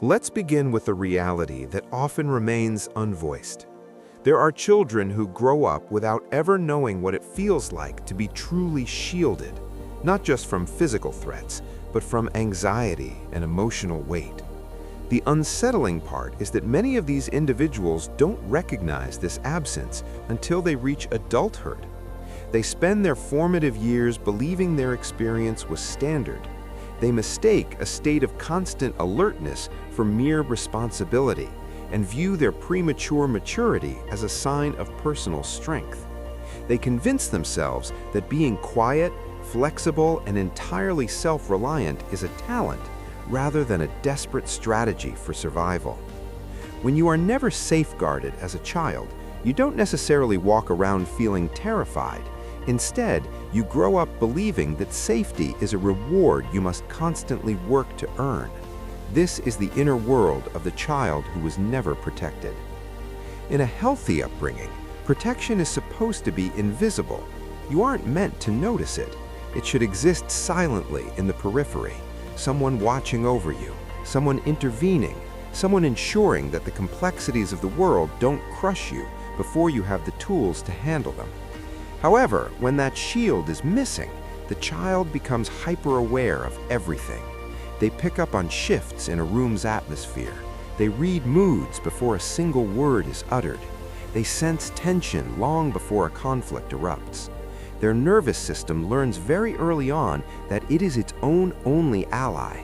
Let's begin with a reality that often remains unvoiced. There are children who grow up without ever knowing what it feels like to be truly shielded, not just from physical threats, but from anxiety and emotional weight. The unsettling part is that many of these individuals don't recognize this absence until they reach adulthood. They spend their formative years believing their experience was standard. They mistake a state of constant alertness for mere responsibility and view their premature maturity as a sign of personal strength. They convince themselves that being quiet, flexible, and entirely self-reliant is a talent rather than a desperate strategy for survival. When you are never safeguarded as a child, you don't necessarily walk around feeling terrified. Instead, you grow up believing that safety is a reward you must constantly work to earn. This is the inner world of the child who was never protected. In a healthy upbringing, protection is supposed to be invisible. You aren't meant to notice it. It should exist silently in the periphery, someone watching over you, someone intervening, someone ensuring that the complexities of the world don't crush you before you have the tools to handle them. However, when that shield is missing, the child becomes hyper-aware of everything. They pick up on shifts in a room's atmosphere. They read moods before a single word is uttered. They sense tension long before a conflict erupts. Their nervous system learns very early on that it is its own only ally.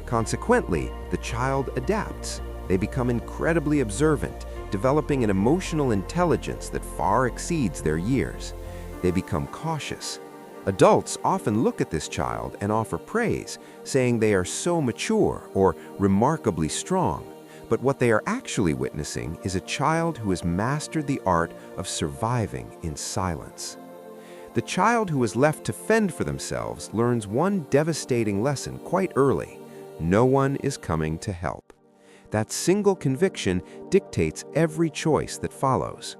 Consequently, the child adapts. They become incredibly observant, developing an emotional intelligence that far exceeds their years. They become cautious. Adults often look at this child and offer praise, saying they are so mature or remarkably strong. But what they are actually witnessing is a child who has mastered the art of surviving in silence. The child who is left to fend for themselves learns one devastating lesson quite early: no one is coming to help. That single conviction dictates every choice that follows.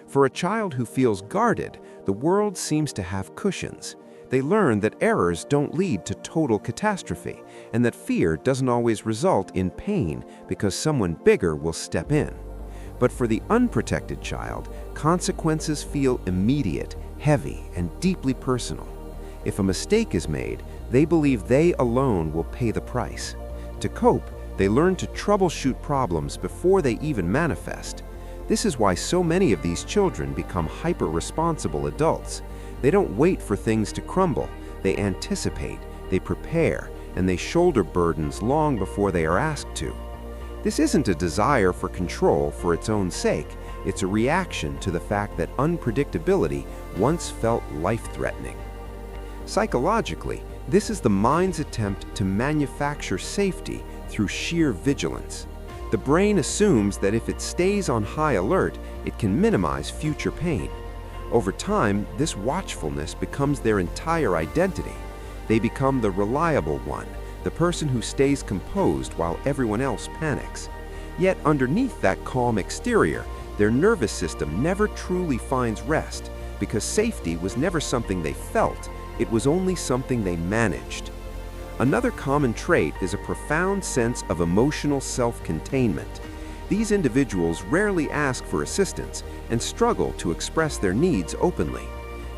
For a child who feels guarded, the world seems to have cushions. They learn that errors don't lead to total catastrophe, and that fear doesn't always result in pain because someone bigger will step in. But for the unprotected child, consequences feel immediate, heavy, and deeply personal. If a mistake is made, they believe they alone will pay the price. To cope, they learn to troubleshoot problems before they even manifest. This is why so many of these children become hyper-responsible adults. They don't wait for things to crumble. They anticipate, they prepare, and they shoulder burdens long before they are asked to. This isn't a desire for control for its own sake. It's a reaction to the fact that unpredictability once felt life-threatening. Psychologically, this is the mind's attempt to manufacture safety through sheer vigilance. The brain assumes that if it stays on high alert, it can minimize future pain. Over time, this watchfulness becomes their entire identity. They become the reliable one, the person who stays composed while everyone else panics. Yet underneath that calm exterior, their nervous system never truly finds rest, because safety was never something they felt, it was only something they managed. Another common trait is a profound sense of emotional self-containment. These individuals rarely ask for assistance and struggle to express their needs openly.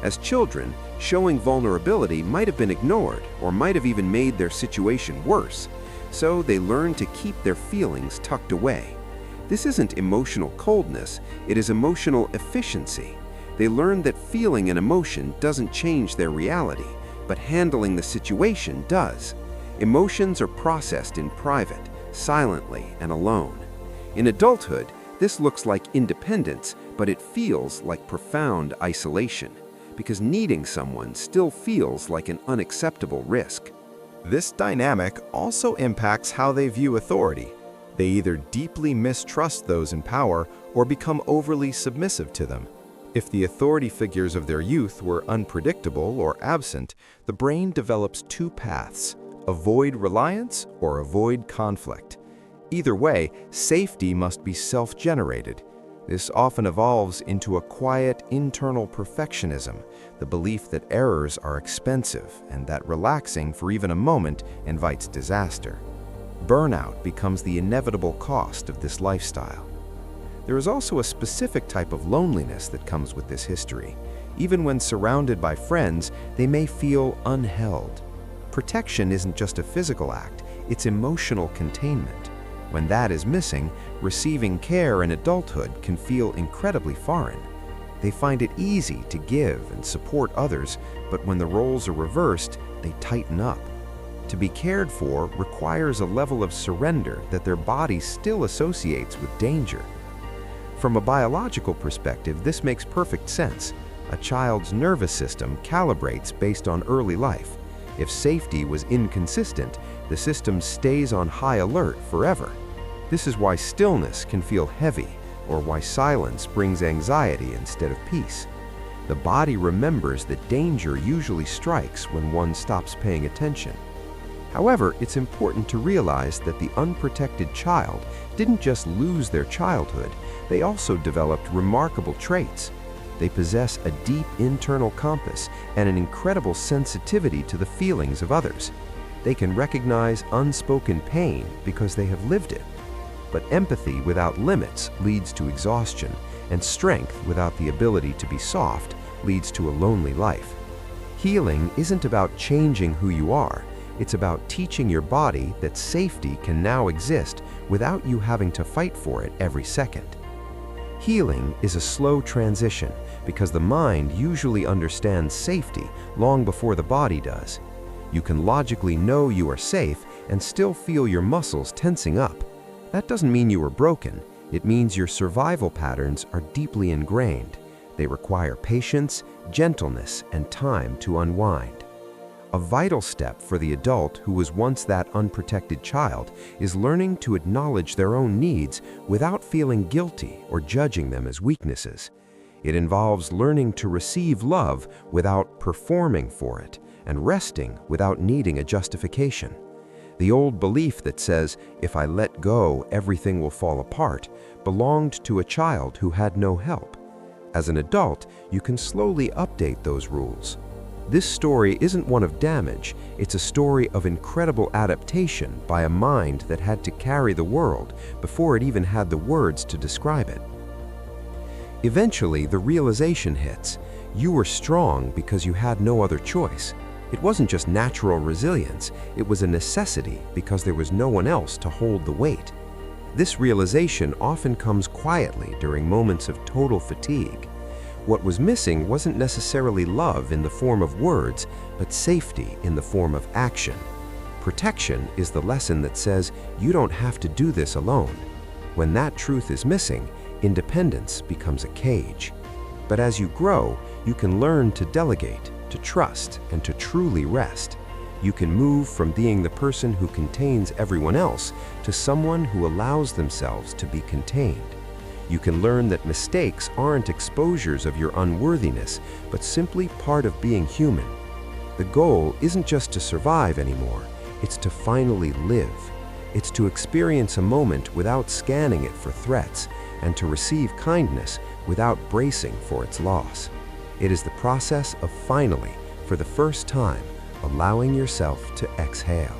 As children, showing vulnerability might have been ignored or might have even made their situation worse, so they learn to keep their feelings tucked away. This isn't emotional coldness, it is emotional efficiency. They learn that feeling an emotion doesn't change their reality, but handling the situation does. Emotions are processed in private, silently, and alone. In adulthood, this looks like independence, but it feels like profound isolation, because needing someone still feels like an unacceptable risk. This dynamic also impacts how they view authority. They either deeply mistrust those in power or become overly submissive to them. If the authority figures of their youth were unpredictable or absent, the brain develops two paths: avoid reliance or avoid conflict. Either way, safety must be self-generated. This often evolves into a quiet internal perfectionism, the belief that errors are expensive and that relaxing for even a moment invites disaster. Burnout becomes the inevitable cost of this lifestyle. There is also a specific type of loneliness that comes with this history. Even when surrounded by friends, they may feel unheld. Protection isn't just a physical act, it's emotional containment. When that is missing, receiving care in adulthood can feel incredibly foreign. They find it easy to give and support others, but when the roles are reversed, they tighten up. To be cared for requires a level of surrender that their body still associates with danger. From a biological perspective, this makes perfect sense. A child's nervous system calibrates based on early life. If safety was inconsistent, the system stays on high alert forever. This is why stillness can feel heavy, or why silence brings anxiety instead of peace. The body remembers that danger usually strikes when one stops paying attention. However, it's important to realize that the unprotected child didn't just lose their childhood, they also developed remarkable traits. They possess a deep internal compass and an incredible sensitivity to the feelings of others. They can recognize unspoken pain because they have lived it. But empathy without limits leads to exhaustion, and strength without the ability to be soft leads to a lonely life. Healing isn't about changing who you are. It's about teaching your body that safety can now exist without you having to fight for it every second. Healing is a slow transition because the mind usually understands safety long before the body does. You can logically know you are safe and still feel your muscles tensing up. That doesn't mean you are broken. It means your survival patterns are deeply ingrained. They require patience, gentleness, and time to unwind. A vital step for the adult who was once that unprotected child is learning to acknowledge their own needs without feeling guilty or judging them as weaknesses. It involves learning to receive love without performing for it and resting without needing a justification. The old belief that says, if I let go, everything will fall apart, belonged to a child who had no help. As an adult, you can slowly update those rules. This story isn't one of damage, it's a story of incredible adaptation by a mind that had to carry the world before it even had the words to describe it. Eventually, the realization hits. You were strong because you had no other choice. It wasn't just natural resilience, it was a necessity because there was no one else to hold the weight. This realization often comes quietly during moments of total fatigue. What was missing wasn't necessarily love in the form of words, but safety in the form of action. Protection is the lesson that says you don't have to do this alone. When that truth is missing, independence becomes a cage. But as you grow, you can learn to delegate, to trust, and to truly rest. You can move from being the person who contains everyone else to someone who allows themselves to be contained. You can learn that mistakes aren't exposures of your unworthiness, but simply part of being human. The goal isn't just to survive anymore, it's to finally live. It's to experience a moment without scanning it for threats, and to receive kindness without bracing for its loss. It is the process of finally, for the first time, allowing yourself to exhale.